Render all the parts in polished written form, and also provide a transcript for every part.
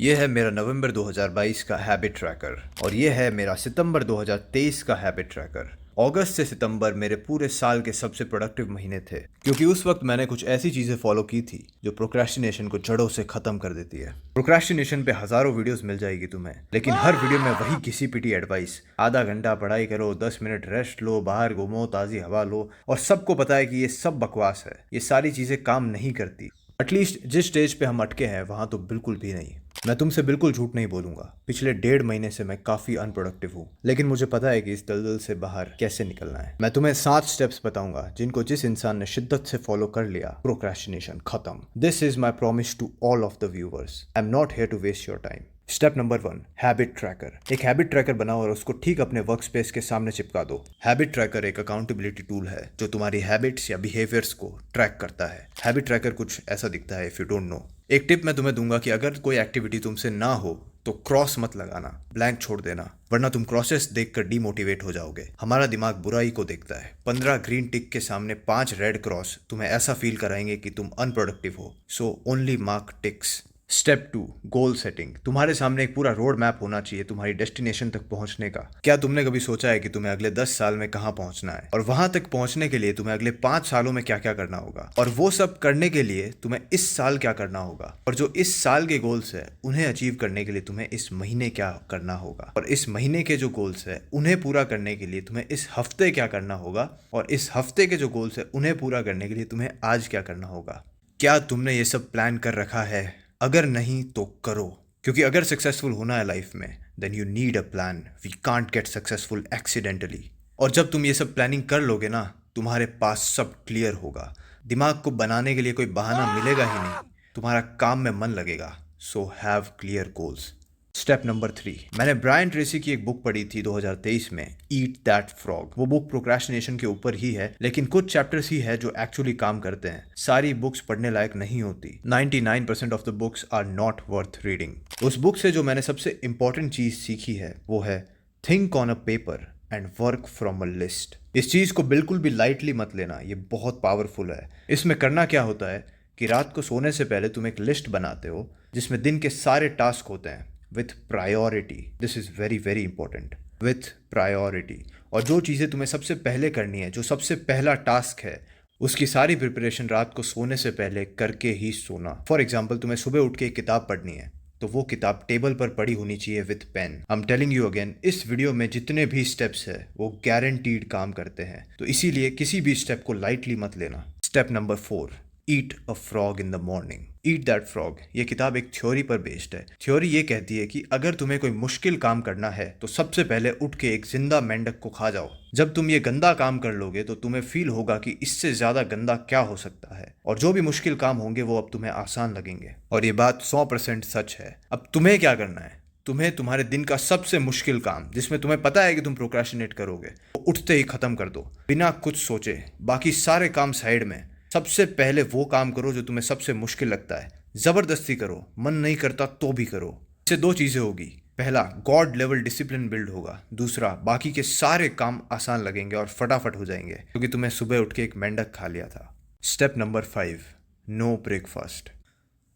ये है मेरा नवंबर 2022 का हैबिट ट्रैकर और ये है मेरा सितंबर 2023 का हैबिट ट्रैकर। अगस्त से सितंबर मेरे पूरे साल के सबसे प्रोडक्टिव महीने थे क्योंकि उस वक्त मैंने कुछ ऐसी चीजें फॉलो की थी जो प्रोक्रेस्टिनेशन को जड़ों से खत्म कर देती है। प्रोक्रेस्टिनेशन पे हजारों वीडियोस मिल जाएगी तुम्हें, लेकिन हर वीडियो में वही घिसी पिटी एडवाइस। आधा घंटा पढ़ाई करो, 10 मिनट रेस्ट लो, बाहर घूमो, ताजी हवा लो, और सबको पता है कि ये सब बकवास है। ये सारी चीजें काम नहीं करती। एटलीस्ट जिस स्टेज पे हम अटके हैं वहां तो बिल्कुल भी नहीं। मैं तुमसे बिल्कुल झूठ नहीं बोलूंगा, पिछले 1.5 महीने से मैं काफी अनप्रोडक्टिव हूँ, लेकिन मुझे पता है कि इस दलदल से बाहर कैसे निकलना है। मैं तुम्हें 7 स्टेप्स बताऊंगा जिनको जिस इंसान ने शिद्दत से फॉलो कर लिया, प्रोक्रेस्टिनेशन खत्म। This is my promise to all of the viewers. I am not here to waste your time. Step number 1, habit tracker. एक हैबिट ट्रैकर बनाओ और उसको ठीक अपने वर्क स्पेस के सामने चिपका दो। हैबिट ट्रैकर एक अकाउंटेबिलिटी टूल है जो तुम्हारी हैबिट्स या बिहेवियर्स को ट्रैक करता है। हैबिट ट्रैकर कुछ ऐसा दिखता है, इफ यू डोंट नो। एक टिप मैं तुम्हें दूंगा कि अगर कोई एक्टिविटी तुमसे ना हो तो क्रॉस मत लगाना, ब्लैंक छोड़ देना, वरना तुम क्रॉसेस देखकर डीमोटिवेट हो जाओगे। हमारा दिमाग बुराई को देखता है। 15 ग्रीन टिक के सामने 5 रेड क्रॉस तुम्हें ऐसा फील कराएंगे कि तुम अनप्रोडक्टिव हो। So only mark ticks. Step 2, goal setting. तुम्हारे सामने एक पूरा रोड मैप होना चाहिए तुम्हारी डेस्टिनेशन तक पहुंचने का। क्या तुमने कभी सोचा है कि तुम्हें अगले 10 साल में कहां पहुंचना है, और वहां तक पहुंचने के लिए तुम्हें अगले 5 सालों में क्या क्या करना होगा, और वो सब करने के लिए तुम्हें इस साल क्या करना होगा, और जो इस साल के गोल्स है उन्हें अचीव करने के लिए तुम्हें इस महीने क्या करना होगा, और इस महीने के जो गोल्स है उन्हें पूरा करने के लिए तुम्हें इस हफ्ते क्या करना होगा, और इस हफ्ते के जो गोल्स है उन्हें पूरा करने के लिए तुम्हें आज क्या करना होगा। क्या तुमने ये सब प्लान कर रखा है? अगर नहीं तो करो, क्योंकि अगर सक्सेसफुल होना है लाइफ में then you need a plan. We can't get successful accidentally. और जब तुम ये सब प्लानिंग कर लोगे ना, तुम्हारे पास सब क्लियर होगा। दिमाग को बनाने के लिए कोई बहाना मिलेगा ही नहीं, तुम्हारा काम में मन लगेगा। So have clear goals. Step number 3, मैंने ब्रायन ट्रेसी की एक बुक पढ़ी थी 2023 में, ईट दैट फ्रॉग। वो बुक प्रोक्रेस्टिनेशन के ऊपर ही है, लेकिन कुछ चैप्टर्स ही है जो एक्चुअली काम करते हैं। सारी बुक्स पढ़ने लायक नहीं होती। 99% of the books are not worth reading. उस बुक से जो मैंने सबसे इंपॉर्टेंट चीज सीखी है वो है think on a paper and work from a list. इस चीज को बिल्कुल भी लाइटली मत लेना, ये बहुत पावरफुल है। इसमें करना क्या होता है कि रात को सोने से पहले तुम एक लिस्ट बनाते हो जिसमें दिन के सारे टास्क होते हैं with priority. This is very very important, with priority. और जो चीज़ें तुम्हें सबसे पहले करनी है, जो सबसे पहला टास्क है, उसकी सारी प्रिपरेशन रात को सोने से पहले करके ही सोना। फॉर एग्जाम्पल, तुम्हें सुबह उठ के एक किताब पढ़नी है तो वो किताब टेबल पर पड़ी होनी चाहिए with pen. I am telling you again, इस वीडियो में जितने भी स्टेप्स है वो गारंटीड काम करते हैं, तो इसीलिए किसी भी स्टेप को लाइटली मत लेना। Step number 4, eat a frog in the morning. Eat that frog, ये किताब एक थ्योरी पर बेस्ड है। थ्योरी ये कहती है कि अगर तुम्हें कोई मुश्किल काम करना है तो सबसे पहले उठ के एक जिंदा मेंढक को खा जाओ। जब तुम ये गंदा काम कर लोगे तो तुम्हें फील होगा कि इससे ज्यादा गंदा क्या हो सकता है, और जो भी मुश्किल काम होंगे वो अब तुम्हें आसान लगेंगे। और ये बात 100% सच है। अब तुम्हें क्या करना है? तुम्हें तुम्हारे दिन का सबसे मुश्किल काम, जिसमें तुम्हें पता है कि तुम प्रोक्रेस्टिनेट करोगे, वो उठते ही खत्म कर दो, बिना कुछ सोचे। बाकी सारे काम साइड में। सबसे पहले वो काम करो जो तुम्हें सबसे मुश्किल लगता है। जबरदस्ती करो, मन नहीं करता तो भी करो। इससे 2 चीजें होगी। पहला, गॉड लेवल डिसिप्लिन बिल्ड होगा। दूसरा, बाकी के सारे काम आसान लगेंगे और फटाफट हो जाएंगे, क्योंकि तुम्हें सुबह उठ के एक मेंढक खा लिया था। Step number 5, no breakfast.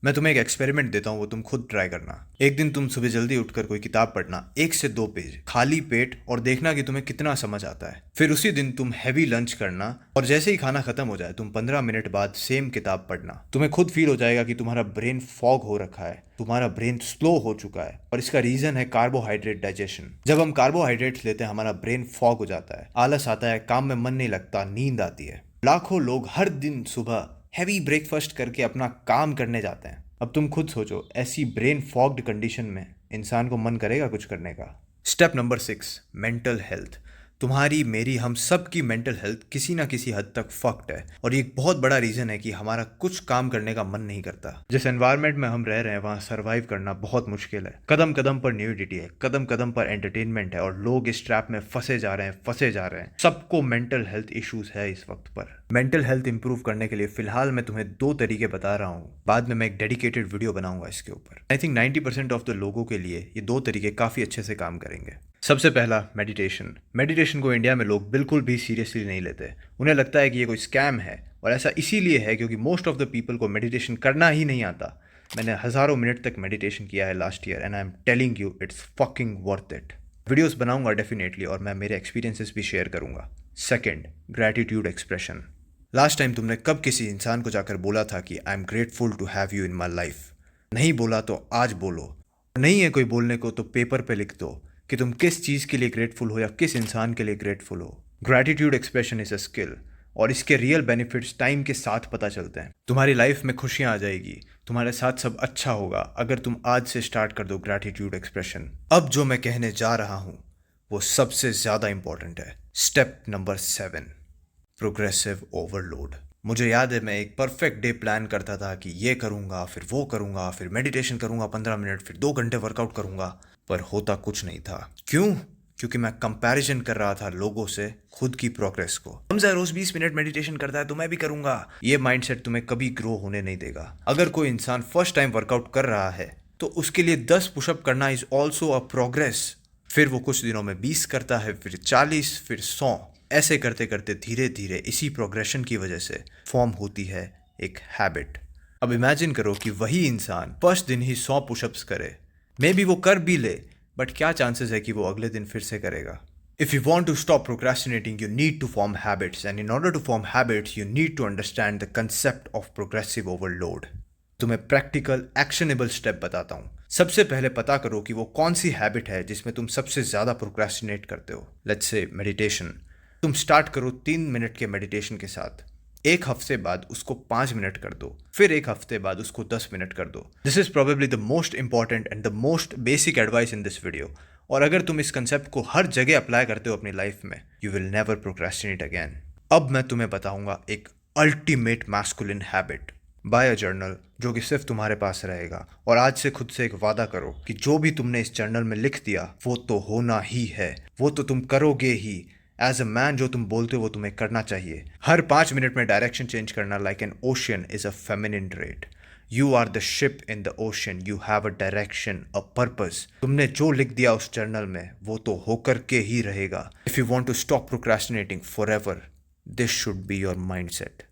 मैं तुम्हें एक एक्सपेरिमेंट देता हूँ, वो तुम खुद ट्राई करना। एक दिन तुम सुबह जल्दी उठकर कोई किताब पढ़ना, 1 से 2 पेज, खाली पेट, और देखना कि तुम्हें कितना समझ आता है। फिर उसी दिन तुम हैवी लंच करना, और जैसे ही खाना खत्म हो जाए तुम 15 मिनट बाद सेम किताब पढ़ना। तुम्हें खुद फील हो जाएगा कि तुम्हारा ब्रेन फॉग हो रखा है, तुम्हारा ब्रेन स्लो हो चुका है, और इसका रीजन है कार्बोहाइड्रेट डाइजेशन। जब हम कार्बोहाइड्रेट्स लेते हैं हमारा ब्रेन फॉग हो जाता है, आलस आता है, काम में मन नहीं लगता, नींद आती है। लाखों लोग हर दिन सुबह हैवी ब्रेकफास्ट करके अपना काम करने जाते हैं। अब तुम खुद सोचो, ऐसी ब्रेन फॉग्ड कंडीशन में इंसान को मन करेगा कुछ करने का? Step number 6, mental health. तुम्हारी, मेरी, हम सब की मेंटल हेल्थ किसी ना किसी हद तक फक्ड है, और ये एक बहुत बड़ा रीजन है कि हमारा कुछ काम करने का मन नहीं करता। जिस एनवायरनमेंट में हम रह रहे हैं वहाँ सरवाइव करना बहुत मुश्किल है। कदम कदम पर न्यूडिटी है, कदम कदम पर एंटरटेनमेंट है, और लोग इस ट्रैप में फंसे जा रहे हैं, फंसे जा रहे हैं। सबको मेंटल हेल्थ इश्यूज है इस वक्त पर। मेंटल हेल्थ इंप्रूव करने के लिए फिलहाल मैं तुम्हें 2 तरीके बता रहा हूँ, बाद में मैं एक डेडिकेटेड वीडियो बनाऊंगा इसके ऊपर। आई थिंक 90% ऑफ द लोगों के लिए ये 2 तरीके काफी अच्छे से काम करेंगे। सबसे पहला, मेडिटेशन। मेडिटेशन को इंडिया में लोग बिल्कुल भी सीरियसली नहीं लेते। उन्हें लगता है कि ये कोई स्कैम है, और ऐसा इसीलिए है क्योंकि मोस्ट ऑफ द पीपल को मेडिटेशन करना ही नहीं आता। मैंने हज़ारों मिनट तक मेडिटेशन किया है last year and I am telling you it's fucking worth it. Videos बनाऊंगा डेफिनेटली और मैं मेरे एक्सपीरियंसेस भी शेयर करूंगा। Second, gratitude expression. Last time तुमने कब किसी इंसान को जाकर बोला था कि I am grateful to have you in my life? नहीं बोला तो आज बोलो। नहीं है कोई बोलने को तो पेपर पे लिख दो कि तुम किस चीज़ के लिए ग्रेटफुल हो या किस इंसान के लिए ग्रेटफुल हो। Gratitude expression is a skill और इसके रियल बेनिफिट्स टाइम के साथ पता चलते हैं। तुम्हारी लाइफ में खुशियां आ जाएगी, तुम्हारे साथ सब अच्छा होगा अगर तुम आज से स्टार्ट कर दो ग्रैटिट्यूड एक्सप्रेशन। अब जो मैं कहने जा रहा हूं वो सबसे ज्यादा इंपॉर्टेंट है। Step number 7, progressive overload. मुझे याद है मैं एक परफेक्ट डे प्लान करता था कि ये करूंगा, फिर वो करूंगा, फिर मेडिटेशन करूंगा 15 मिनट, फिर 2 घंटे वर्कआउट करूंगा, पर होता कुछ नहीं था। क्यों? क्योंकि मैं कंपैरिजन कर रहा था लोगों से खुद की प्रोग्रेस को। हमजा रोज 20 मिनट मेडिटेशन करता है तो मैं भी करूंगा। ये माइंडसेट तुम्हें कभी ग्रो होने नहीं देगा। अगर कोई इंसान फर्स्ट टाइम वर्कआउट कर रहा है तो उसके लिए 10 पुशअप करना इज ऑल्सो अ प्रोग्रेस। फिर वो कुछ दिनों में 20 करता है, फिर 40, फिर 100। ऐसे करते करते धीरे धीरे इसी प्रोग्रेशन की वजह से फॉर्म होती है एक हैबिट। अब इमेजिन करो कि वही इंसान फर्स्ट दिन ही 100 पुशअप्स करे। मे बी वो कर भी ले, बट क्या चांसेस है कि वो अगले दिन फिर से करेगा? If you want to stop procrastinating you need to form habits and in order to form habits you need to understand the concept of progressive overload. तुम्हें प्रैक्टिकल एक्शनेबल स्टेप बताता हूँ। सबसे पहले पता करो कि वो कौन सी हैबिट है जिसमें तुम सबसे ज्यादा प्रोक्रेस्टिनेट करते हो। Let's say meditation. तुम स्टार्ट करो 3 मिनट के मेडिटेशन के साथ। एक हफ्ते बाद उसको 5 मिनट कर दो, फिर एक हफ्ते बाद उसको 10 मिनट कर दो। This is probably the most important and the most basic advice in this video. और अगर तुम इस कंसेप्ट को हर जगह अप्लाई करते हो अपनी लाइफ में, you will never procrastinate again. अब मैं तुम्हें बताऊंगा एक अल्टीमेट मैस्कुलिन हैबिट। बाय अ जर्नल जो कि सिर्फ तुम्हारे पास रहेगा, और आज से खुद से एक वादा करो कि जो भी तुमने इस जर्नल में लिख दिया वो तो होना ही है, वो तो तुम करोगे ही। एज अ मैन जो तुम बोलते हो वो तुम्हें करना चाहिए। हर 5 मिनट में डायरेक्शन चेंज करना like an ocean is a feminine trait. You are the ship in the ocean, you have a direction, a purpose. तुमने जो लिख दिया उस जर्नल में वो तो होकर के ही रहेगा। If you want to stop procrastinating forever, this should be your mind set.